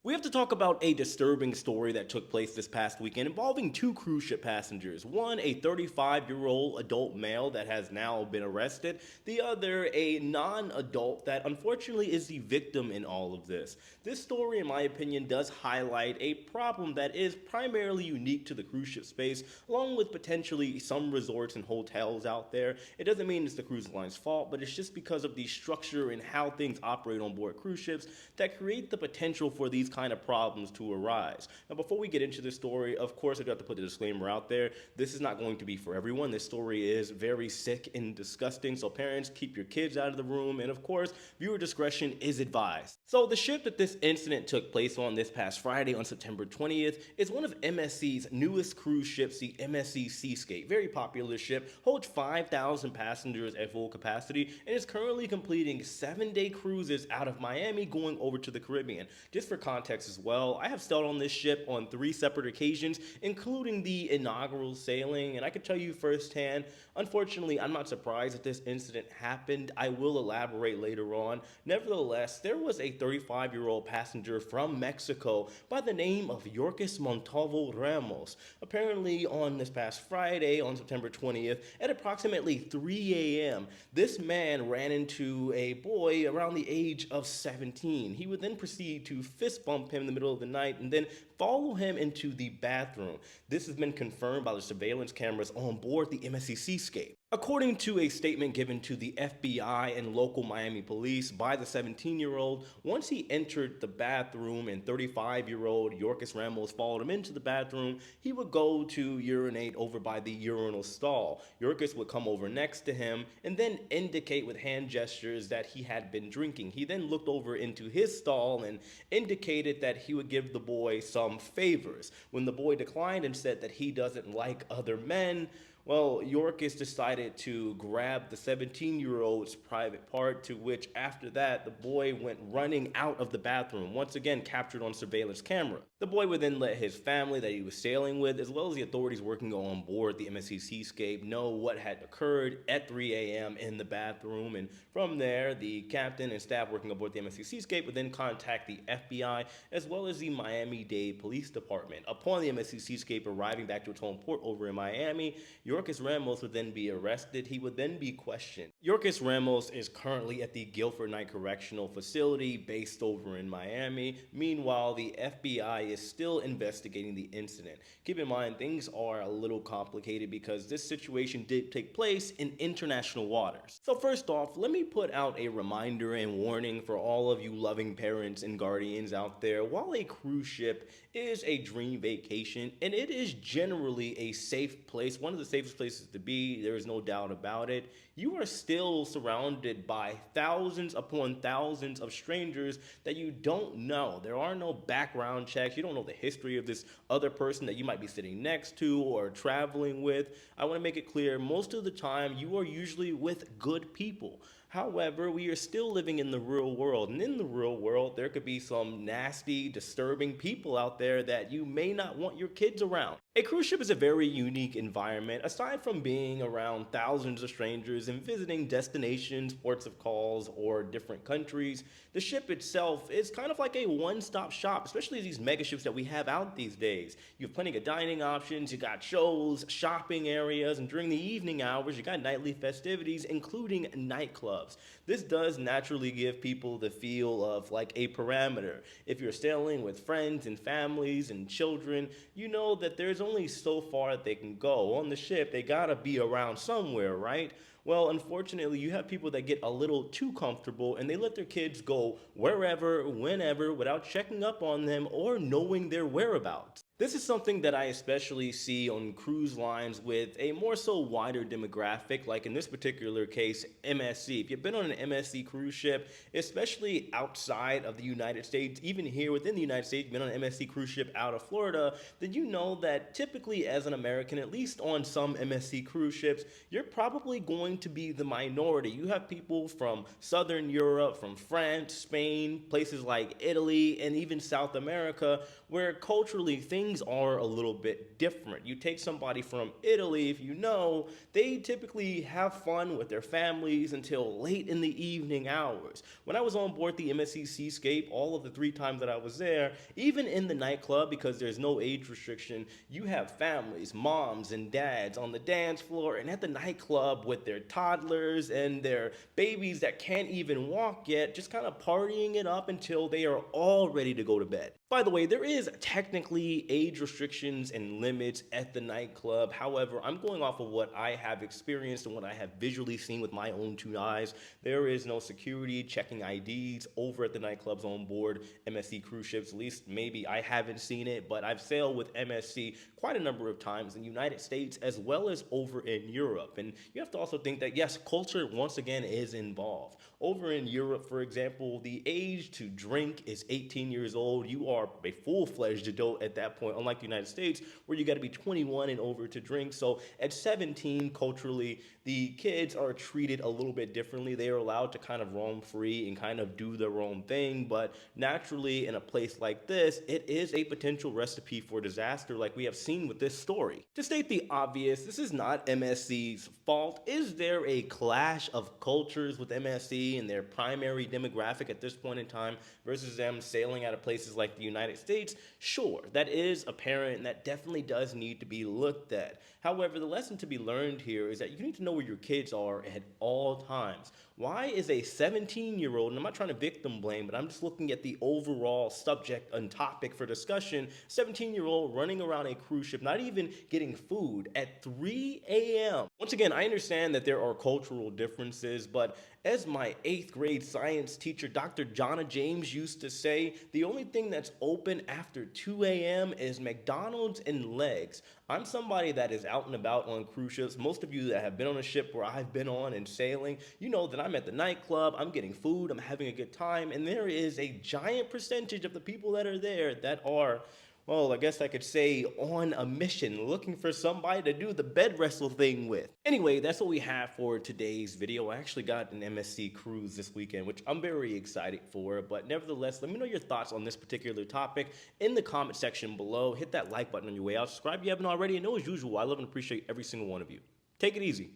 We have to talk about a disturbing story that took place this past weekend involving two cruise ship passengers. One, a 35-year-old adult male that has now been arrested. The other, a non adult that unfortunately is the victim in all of this. This story, in my opinion, does highlight a problem that is primarily unique to the cruise ship space, along with potentially some resorts and hotels out there. It doesn't mean it's the cruise line's fault, but it's just because of the structure and how things operate on board cruise ships that create the potential for these kind of problems to arise. Now, before we get into this story, of course, I do have to put the disclaimer out there. This is not going to be for everyone. This story is very sick and disgusting, so parents, keep your kids out of the room, and of course, viewer discretion is advised. So the ship that this incident took place on this past Friday on September 20th is one of MSC's newest cruise ships, the MSC Seascape. Very popular ship, holds 5,000 passengers at full capacity, and is currently completing 7-day cruises out of Miami going over to the Caribbean. Just for context as well, I have sailed on this ship on 3 separate occasions, including the inaugural sailing, and I can tell you firsthand, unfortunately, I'm not surprised that this incident happened. I will elaborate later on. Nevertheless, there was a 35-year-old passenger from Mexico by the name of Yorkis Montalvo Ramos. Apparently, on this past Friday, on September 20th, at approximately 3 a.m., this man ran into a boy around the age of 17. He would then proceed to fist bump him in the middle of the night and then follow him into the bathroom. This has been confirmed by the surveillance cameras on board the MSC Seascape. According to a statement given to the FBI and local Miami police by the 17-year-old, once he entered the bathroom and 35-year-old Yorkis Ramos followed him into the bathroom, he would go to urinate over by the urinal stall. Yorkis would come over next to him and then indicate with hand gestures that he had been drinking. He then looked over into his stall and indicated that he would give the boy some favors. When the boy declined and said that he doesn't like other men, well, Yorkis decided to grab the 17-year-old's private part, to which after that, the boy went running out of the bathroom, once again captured on surveillance camera. The boy would then let his family that he was sailing with, as well as the authorities working on board the MSC Seascape, know what had occurred at 3 a.m. in the bathroom, and from there, the captain and staff working aboard the MSC Seascape would then contact the FBI, as well as the Miami-Dade Police Department. Upon the MSC Seascape arriving back to its home port over in Miami, Yorkis Ramos would then be arrested. He would then be questioned. Yorkis Ramos is currently at the Guilford Night Correctional Facility based over in Miami. Meanwhile, the FBI is still investigating the incident. Keep in mind, things are a little complicated because this situation did take place in international waters. So first off, let me put out a reminder and warning for all of you loving parents and guardians out there. While a cruise ship is a dream vacation, and it is generally a safe place, one of the safest places to be, there is no doubt about it, you are still surrounded by thousands upon thousands of strangers that you don't know. There are no background checks. You don't know the history of this other person that you might be sitting next to or traveling with. I want to make it clear, most of the time you are usually with good people. However, we are still living in the real world, and in the real world, there could be some nasty, disturbing people out there that you may not want your kids around. A cruise ship is a very unique environment. Aside from being around thousands of strangers and visiting destinations, ports of calls, or different countries, the ship itself is kind of like a one-stop shop, especially these mega ships that we have out these days. You have plenty of dining options, you got shows, shopping areas, and during the evening hours, you got nightly festivities, including nightclubs. This does naturally give people the feel of like a parameter. If you're sailing with friends and families and children, you know that there's only so far that they can go. On the ship, they gotta be around somewhere, right? Well, unfortunately, you have people that get a little too comfortable and they let their kids go wherever, whenever, without checking up on them or knowing their whereabouts. This is something that I especially see on cruise lines with a more so wider demographic, like in this particular case, MSC. If you've been on an MSC cruise ship, especially outside of the United States, even here within the United States, been on an MSC cruise ship out of Florida, then you know that typically as an American, at least on some MSC cruise ships, you're probably going to be the minority. You have people from Southern Europe, from France, Spain, places like Italy, and even South America, where culturally things things are a little bit different. You take somebody from Italy, if you know, they typically have fun with their families until late in the evening hours. When I was on board the MSC Seascape, all of the 3 times that I was there, even in the nightclub, because there's no age restriction, you have families, moms and dads on the dance floor and at the nightclub with their toddlers and their babies that can't even walk yet, just kind of partying it up until they are all ready to go to bed. By the way, there is technically age restrictions and limits at the nightclub. However, I'm going off of what I have experienced and what I have visually seen with my own 2 eyes. There is no security checking IDs over at the nightclubs on board MSC cruise ships. At least maybe I haven't seen it, but I've sailed with MSC quite a number of times in the United States as well as over in Europe. And you have to also think that, yes, culture once again is involved. Over in Europe, for example, the age to drink is 18 years old. You are a full-fledged adult at that point, unlike the United States, where you got to be 21 and over to drink. So at 17, culturally, the kids are treated a little bit differently. They are allowed to kind of roam free and kind of do their own thing. But naturally, in a place like this, it is a potential recipe for disaster, like we have seen with this story. To state the obvious, this is not MSC's fault. Is there a clash of cultures with MSC and their primary demographic at this point in time versus them sailing out of places like the United States? Sure, that is apparent and that definitely does need to be looked at. However, the lesson to be learned here is that you need to know where your kids are at all times. Why is a 17-year-old, and I'm not trying to victim blame, but I'm just looking at the overall subject and topic for discussion, 17-year-old running around a cruise ship, not even getting food at 3 a.m. Once again, I understand that there are cultural differences, but as my 8th grade science teacher, Dr. Jonna James, used to say, the only thing that's open after 2 a.m. is McDonald's and legs. I'm somebody that is out and about on cruise ships. Most of you that have been on a ship where I've been on and sailing, you know that I'm at the nightclub, I'm getting food, I'm having a good time, and there is a giant percentage of the people that are there that are, well, I guess I could say on a mission, looking for somebody to do the bed wrestle thing with. Anyway, that's what we have for today's video. I actually got an MSC cruise this weekend, which I'm very excited for, but nevertheless, let me know your thoughts on this particular topic in the comment section below. Hit that like button on your way out. Subscribe if you haven't already, and know as usual, I love and appreciate every single one of you. Take it easy.